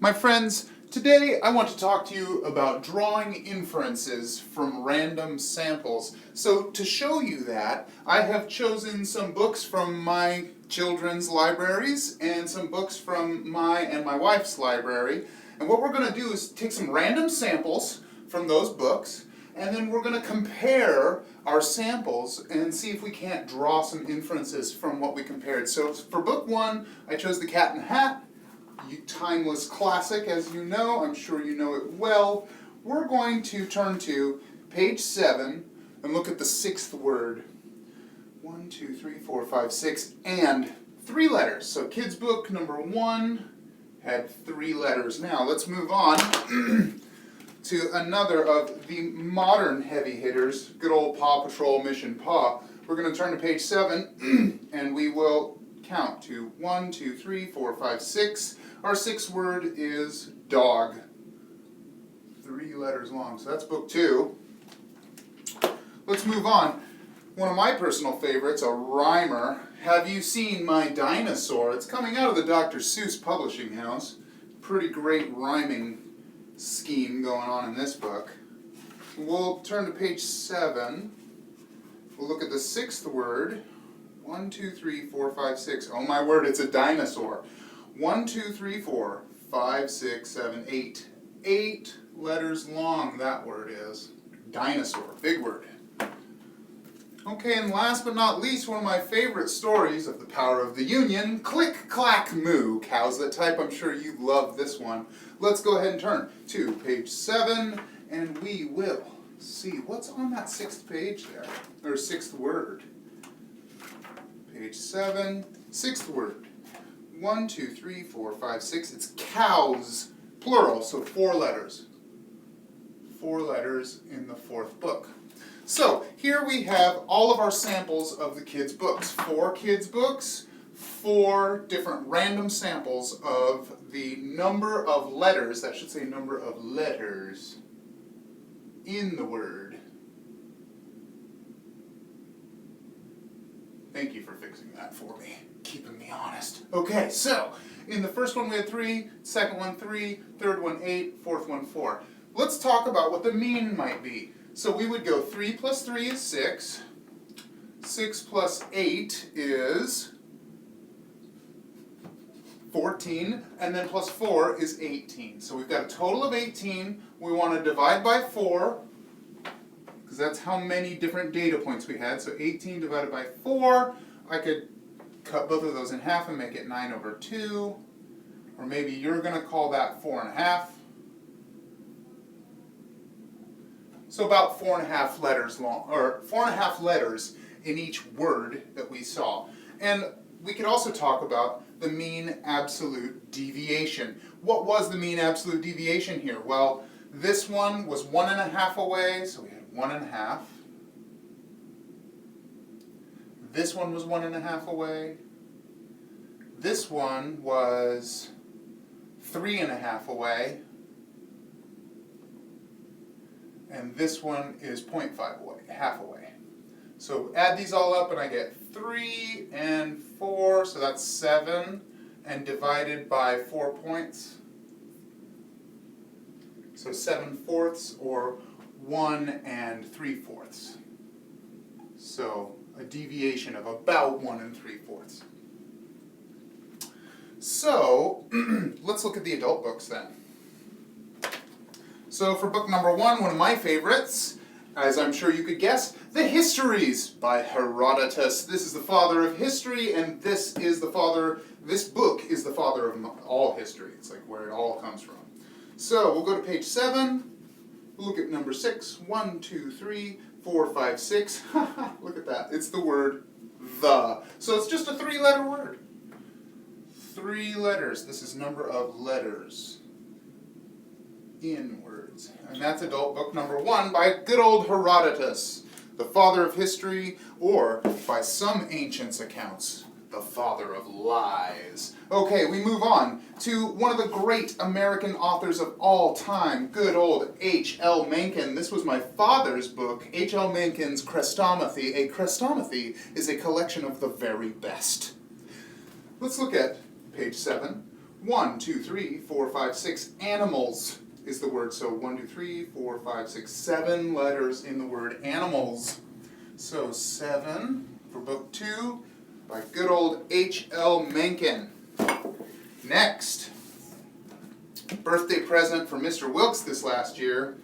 My friends, today I want to talk to you about drawing inferences from random samples. So to show you that, I have chosen some books from my children's libraries and some books from my and my wife's library. And what we're going to do is take some random samples from those books, and then we're going to compare our samples and see if we can't draw some inferences from what we compared. So for book one, I chose The Cat in the Hat. Timeless classic, as you know. I'm sure you know it well. We're going to turn to page 7 and look at the sixth word. 1, 2, 3, 4, 5, 6, and 3 letters. So kids' book number 1 had 3 letters. Now let's move on to another of the modern heavy hitters, good old Paw Patrol Mission Paw. We're going to turn to page 7 and we will count to 1, 2, 3, 4, 5, 6. Our sixth word is dog. 3 letters long, so that's book 2. Let's move on. One of my personal favorites, a rhymer. Have you seen my dinosaur? It's coming out of the Dr. Seuss publishing house. Pretty great rhyming scheme going on in this book. We'll turn to page 7. We'll look at the sixth word. 1, 2, 3, 4, 5, 6. Oh my word, it's a dinosaur. 1, 2, 3, 4, 5, 6, 7, 8. 8 letters long, that word is. Dinosaur, big word. Okay, and last but not least, one of my favorite stories of the power of the Union, Click, Clack, Moo. Cows that type, I'm sure you love this one. Let's go ahead and turn to page 7, and we will see what's on that 6th page there, or 6th word. Page 7, 6th word. 1, 2, 3, 4, 5, 6. It's cows, plural, so 4 letters. 4 letters in the 4th book. So here we have all of our samples of the kids' books. 4 kids' books, 4 different random samples of the number of letters, that should say number of letters, in the word. Thank you for fixing that for me, keeping me honest. Okay, so in the first one we had 3, second one 3, third one 8, fourth one 4. Let's talk about what the mean might be. So we would go 3 plus 3 is 6, 6 plus 8 is 14, and then plus 4 is 18. So we've got a total of 18. We want to divide by 4, because that's how many different data points we had. So 18 divided by 4, I could cut both of those in half and make it 9 over 2. Or maybe you're going to call that 4.5. So about 4.5 letters long, or 4.5 letters in each word that we saw. And we could also talk about the mean absolute deviation. What was the mean absolute deviation here? Well, this one was 1.5 away, so we had 1.5. This one was 1.5 away. This one was 3.5 away. And this one is 0.5 away, half away. So add these all up and I get 3 and 4, so that's 7, and divided by 4 points. So 7/4 or 1 3/4. So a deviation of about 1 3/4. So let's look at the adult books then. So for book number 1, one of my favorites, as I'm sure you could guess, The Histories by Herodotus. This is the father of history, and this book is the father of all history. It's like where it all comes from. So we'll go to page 7, look at number 6, 1, 2, 3, 4, 5, 6. Look at that, it's the word the. So it's just a 3-letter word. 3 letters, this is number of letters in words. And that's adult book number 1 by good old Herodotus, the father of history, or by some ancients' accounts, the father of lies. Okay, we move on to one of the great American authors of all time, good old H.L. Mencken. This was my father's book, H.L. Mencken's Chrestomathy. A chrestomathy is a collection of the very best. Let's look at page 7. 1, 2, 3, 4, 5, 6 animals is the word. So 1, 2, 3, 4, 5, 6, 7 letters in the word animals. So 7 for book 2 by good old H.L. Mencken. Next, birthday present for Mr. Wilkes this last year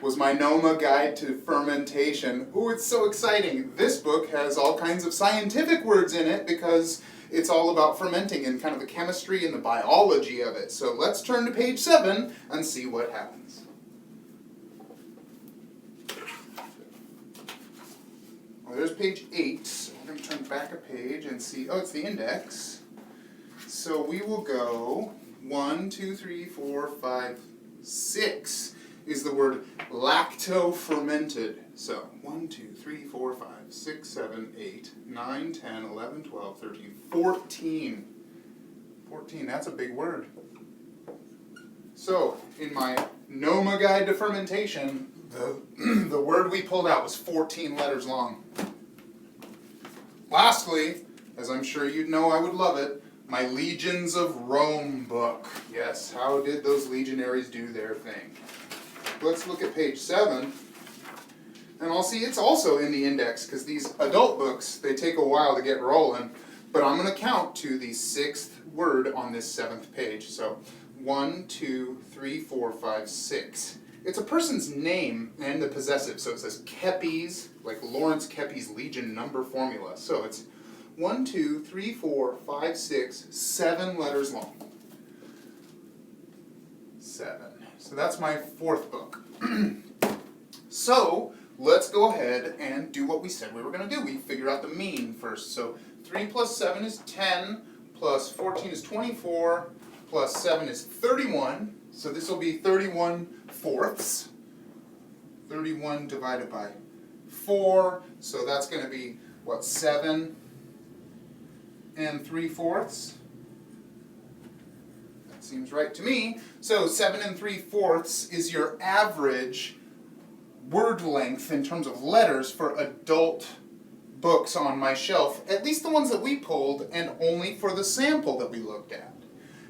was my NOMA Guide to Fermentation. Ooh, it's so exciting. This book has all kinds of scientific words in it because it's all about fermenting and kind of the chemistry and the biology of it. So let's turn to page 7 and see what happens. Well, there's page 8. So we're going to turn back a page and see, oh, it's the index. So we will go 1, 2, 3, 4, 5, 6 is the word lacto-fermented. So 1, 2, 3, 4, 5, 6, 7, 8, 9, 10, 11, 12, 13, 14. 14, that's a big word. So in my NOMA Guide to Fermentation, the word we pulled out was 14 letters long. Lastly, as I'm sure you'd know I would love it, my Legions of Rome book. Yes, how did those legionaries do their thing? Let's look at page 7. And I'll see it's also in the index, because these adult books, they take a while to get rolling. But I'm going to count to the 6th word on this 7th page. So 1, 2, 3, 4, 5, 6. It's a person's name and the possessive. So it says Kepes, like Lawrence Kepes' Legion number formula. So it's 1, 2, 3, 4, 5, 6, 7 letters long. 7. So that's my 4th book. So let's go ahead and do what we said we were going to do. We figure out the mean first. So 3 plus 7 is 10, plus 14 is 24, plus 7 is 31. So this will be 31 fourths. 31 divided by 4. So that's going to be, what, 7 and 3/4? That seems right to me. So 7 and 3/4 is your average word length in terms of letters for adult books on my shelf, at least the ones that we pulled, and only for the sample that we looked at.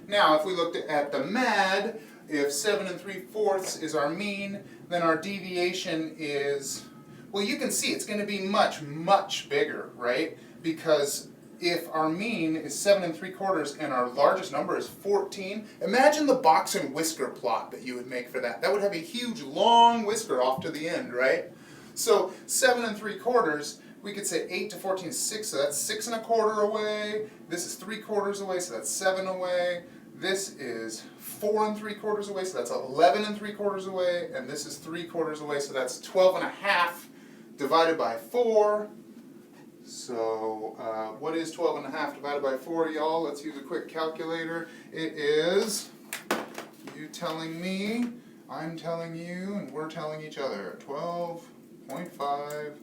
Now, if we looked at the MAD, if 7 and 3/4 is our mean, then our deviation is, well, you can see it's going to be much, much bigger, right? Because if our mean is 7 and 3/4 and our largest number is 14, imagine the box and whisker plot that you would make for that. That would have a huge long whisker off to the end, right? So 7 and 3/4, we could say 8 to 14 is 6, so that's 6 1/4 away. This is 3/4 away, so that's 7 away. This is 4 3/4 away, so that's 11 3/4 away. And this is 3/4 away, so that's 12 1/2 divided by 4. So what is 12 1/2 divided by 4, y'all? Let's use a quick calculator. It is, you telling me, I'm telling you, and we're telling each other, 12.5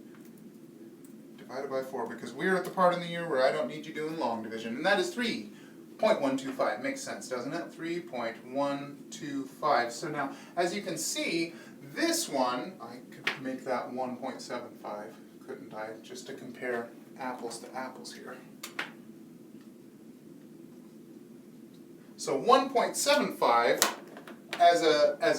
divided by 4, because we're at the part in the year where I don't need you doing long division, and that is 3.125. Makes sense, doesn't it? 3.125. So now, as you can see, this one, I could make that 1.75. Couldn't I, just to compare apples to apples here. So 1.75 as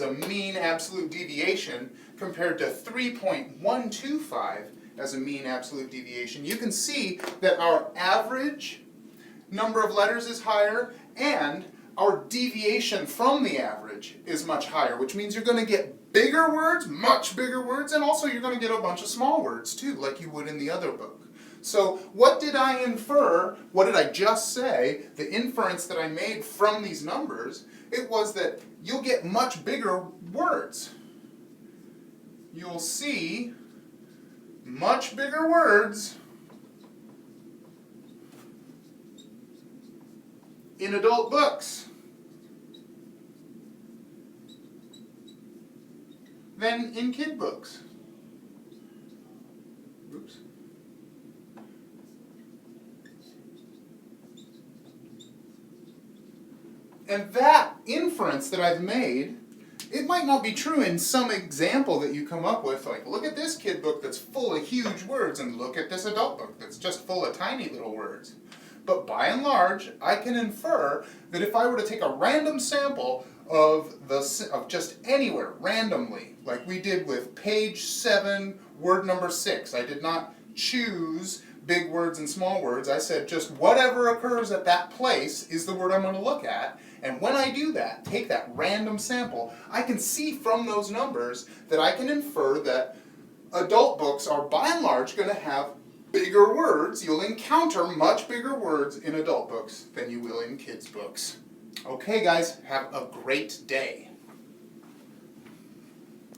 a mean absolute deviation compared to 3.125 as a mean absolute deviation. You can see that our average number of letters is higher and our deviation from the average is much higher, which means you're going to get bigger words, much bigger words, and also you're going to get a bunch of small words too, like you would in the other book. So what did I infer? What did I just say? The inference that I made from these numbers, it was that you'll get much bigger words. You'll see much bigger words in adult books than in kid books. Oops. And that inference that I've made, it might not be true in some example that you come up with, like look at this kid book that's full of huge words and look at this adult book that's just full of tiny little words. But by and large, I can infer that if I were to take a random sample of just anywhere, randomly, like we did with page 7, word number 6, I did not choose big words and small words. I said just whatever occurs at that place is the word I'm going to look at. And when I do that, take that random sample, I can see from those numbers that I can infer that adult books are by and large going to have bigger words. You'll encounter much bigger words in adult books than you will in kids' books. Okay guys, have a great day.